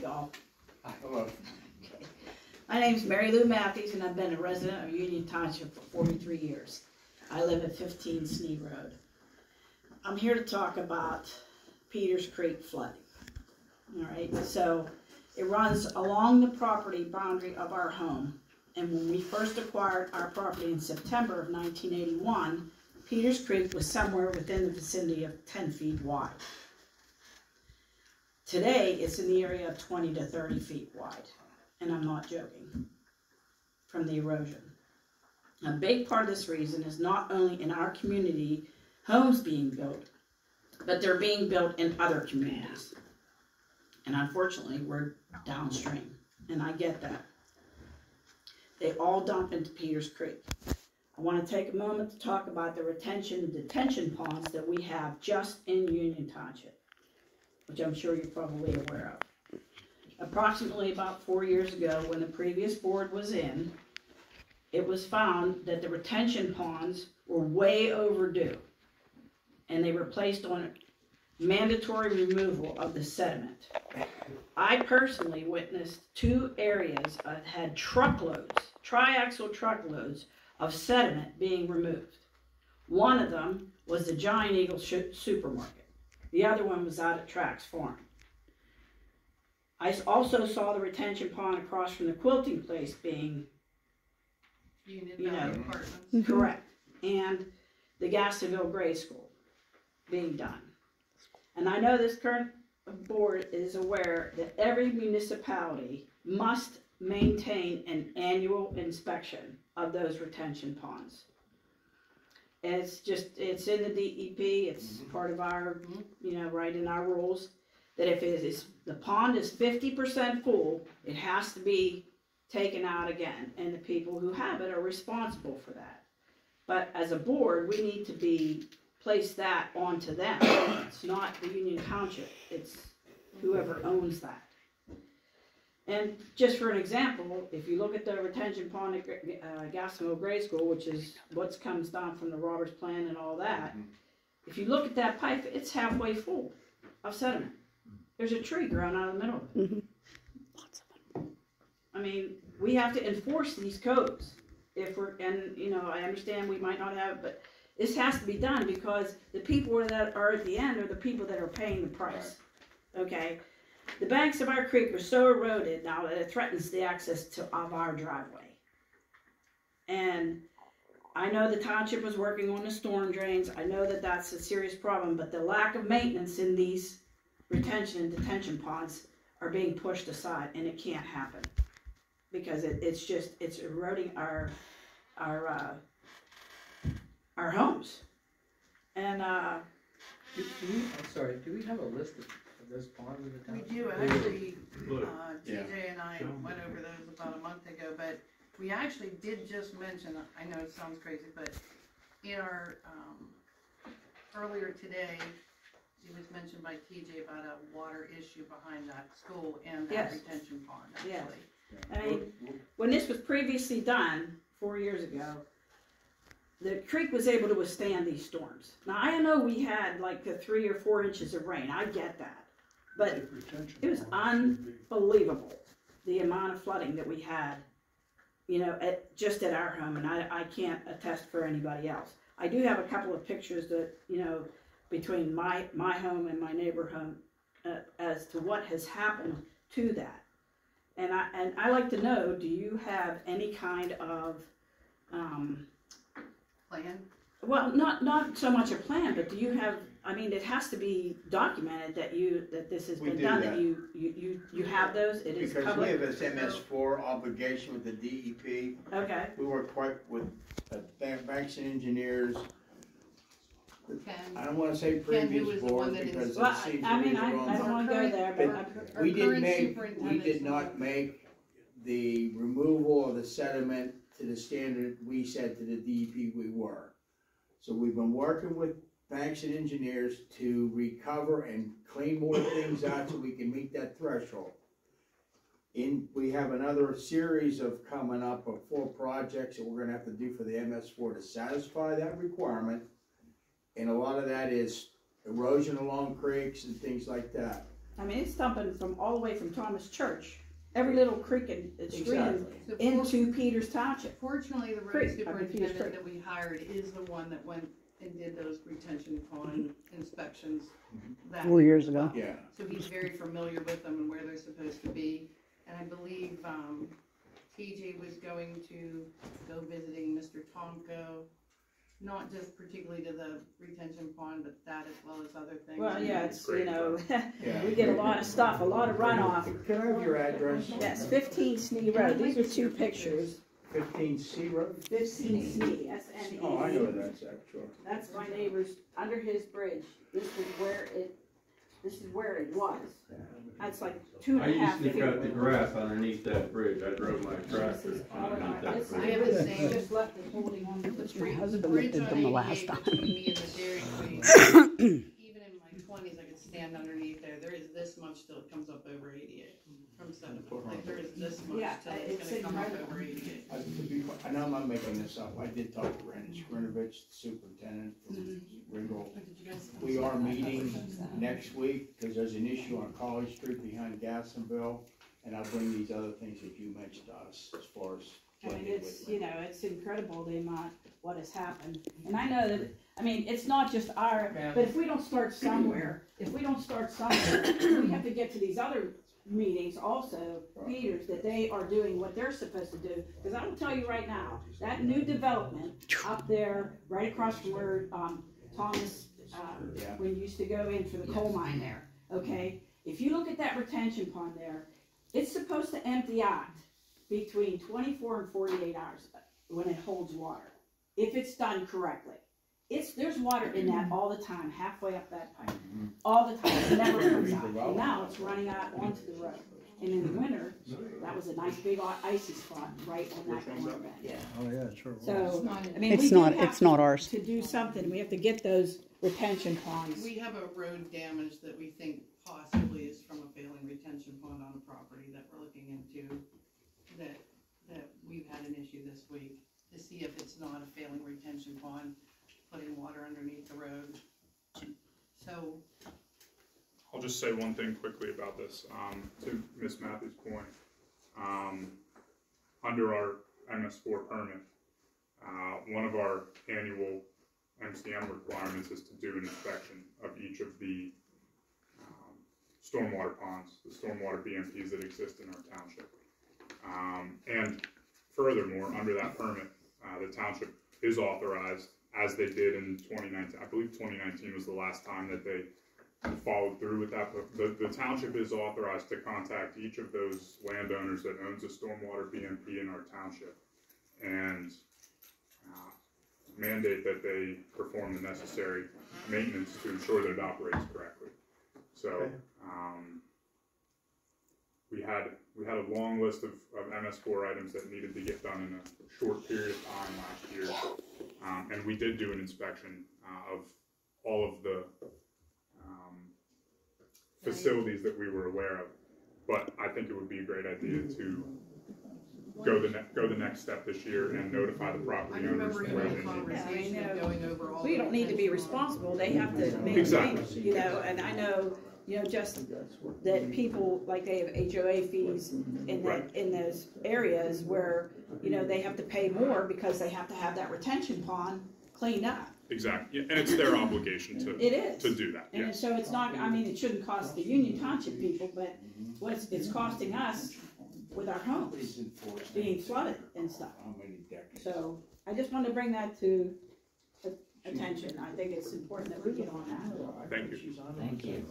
y'all. Hello. Okay. My name's Mary Lou Matthews, and I've been a resident of Union Township for 43 years. I live at 15 Sneed Road. I'm here to talk about Peters Creek flooding. All right, so it runs along the property boundary of our home. And when we first acquired our property in September of 1981, Peters Creek was somewhere within the vicinity of 10 feet wide. Today, it's in the area of 20 to 30 feet wide, and I'm not joking, from the erosion. A big part of this reason is not only in our community homes being built, but they're being built in other communities. And unfortunately, we're downstream, and I get that. They all dump into Peters Creek. I want to take a moment to talk about the retention and detention ponds that we have just in Union Township, which I'm sure you're probably aware of. Approximately about 4 years ago, when the previous board was in, it was found that the retention ponds were way overdue, and they were placed on mandatory removal of the sediment. I personally witnessed 2 areas that had truckloads, triaxle truckloads of sediment being removed. One of them was the Giant Eagle supermarket. The other one was out at Trax Farm. I also saw the retention pond across from the quilting place being, Apartments. correct, and the Gastonville Grade School being done. And I know this current board is aware that every municipality must maintain an annual inspection of those retention ponds. And it's in the DEP, it's part of our, right in our rules, that if the pond is 50% full, it has to be taken out again, and the people who have it are responsible for that. But as a board, we need to place that onto them. It's not the Union Township, it's whoever owns that. And just for an example, if you look at the retention pond at Gastonville Grade School, which is what comes down from the Roberts Plan and all that, if you look at that pipe, it's halfway full of sediment. There's a tree growing out of the middle of it. Lots of them. I mean, we have to enforce these codes. I understand we might not have, but this has to be done because the people that are at the end are the people that are paying the price. Okay? The banks of our creek are so eroded now that it threatens the access of our driveway. And I know the township was working on the storm drains. I know that that's a serious problem, but the lack of maintenance in these retention and detention ponds are being pushed aside, and it can't happen because it's eroding our homes. And I'm sorry, do we have a list of those ponds in the town? We do actually, TJ and I went over those about a month ago, but we actually did just mention, I know it sounds crazy, but in our, earlier today, it was mentioned by TJ about a water issue behind that school and that retention pond, actually. Yes. I mean, when this was previously done 4 years ago, the creek was able to withstand these storms. Now, I know we had like the 3 or 4 inches of rain. I get that. But it was unbelievable, the amount of flooding that we had, just at our home. And I can't attest for anybody else. I do have a couple of pictures that, between my home and my neighbor home as to what has happened to that. And I like to know, do you have any kind of Plan? Well, not so much a plan, but do you have? I mean, it has to be documented that this has been done. That you have those. It is because public. we have this MS4 obligation with the DEP. Okay. We work quite with banks and engineers. I don't want to say previous board because it seems I mean, the I wrong. don't want to go there, but We did not make the removal of the sediment to the standard we said to the DEP we were. So we've been working with banks and engineers to recover and clean more things out so we can meet that threshold. We have another series of coming up of 4 projects that we're going to have to do for the MS4 to satisfy that requirement. And a lot of that is erosion along creeks and things like that. I mean, it's dumping from all the way from Thomas Church, every little creek and stream Exactly. So into Peters Township. fortunately, the Creek, road I mean, Peters superintendent Creek. that we hired is the one that went and did those retention pond inspections that 4 years ago. Yeah, So he's very familiar with them and where they're supposed to be. And I believe, TJ was going to go visiting Mr. Tomko, not just particularly to the retention pond, but that as well as other things. Well, yeah, it's, you know, yeah. we get a lot of stuff, a lot of runoff. Can I have your address? Yes, 15 Snee Road, these are two pictures. 15 C Road? 15 Snee, S-N-E. Oh, I know that's actually. That's my neighbor's, under his bridge. This is where it was. That's like two I and a half used feet. to cut the grass underneath that bridge. I drove my This tractor is all underneath right. that This bridge. I have the same. just left it holding on to the My tree. husband Bridge looked at on them the last 88 time. between me and the Dairy Queen. Even in my 20s, I could stand underneath there. There is this much till it comes up over 88 from sediment. Like there is this much Yeah, till it's it's gonna come up incredible. over 88. I know I'm not making this up, I did talk to Randy Skrinovich, the superintendent from Ringgold. We are meeting next week, because there's an issue on College Street behind Gassonville, and I'll bring these other things that you mentioned to us as far as. I mean, it's, you know, it's incredible the amount, what has happened. And I know that, I mean, it's not just our, but if we don't start somewhere, we have to get to these other meetings also, Peters, that they are doing what they're supposed to do. Because I will tell you right now, that new development up there, right across from where, Thomas, when you used to go in for the coal mine there, okay? If you look at that retention pond there, it's supposed to empty out between 24 and 48 hours when it holds water, if it's done correctly. There's water in that all the time, halfway up that pipe, all the time, it never comes out. And now it's running out onto the road. And in the winter, that was a nice big icy spot right on that corner bend. Yeah. Oh, yeah, it sure was. So, I mean, It's we do not, have it's not ours. to do something, we have to get those retention ponds. We have a road damage that we think possibly is from a failing retention pond on a property that we're looking into, that we've had an issue this week, to see if it's not a failing retention pond, putting water underneath the road. So, I'll just say one thing quickly about this, to Ms. Matthews' point. Under our MS4 permit, one of our annual MCM requirements is to do an inspection of each of the stormwater ponds, the stormwater BMPs that exist in our township. And furthermore, under that permit, the township is authorized, as they did in 2019, I believe 2019 was the last time that they followed through with that, but the township is authorized to contact each of those landowners that owns a stormwater BMP in our township and mandate that they perform the necessary maintenance to ensure that it operates correctly. So we had a long list of MS4 items that needed to get done in a short period of time last year, and we did do an inspection of all of the facilities that we were aware of. But I think it would be a great idea to go the next step this year and notify the I property owners remember where having they a need. conversation of going over all. We don't need to be retention ponds. responsible, they have to maintain, Exactly. you know, and I know, you know, just that people, like they have HOA fees in those areas where, you know, they have to pay more because they have to have that retention pond cleaned up. Exactly, and it's their obligation It is. to do that. And Yes. so it's not, I mean, it shouldn't cost the Union Township people, but it's costing us with our homes being flooded and stuff. How many decades? So I just wanted to bring that to attention. I think it's important that we get on that. Thank you. Thank you.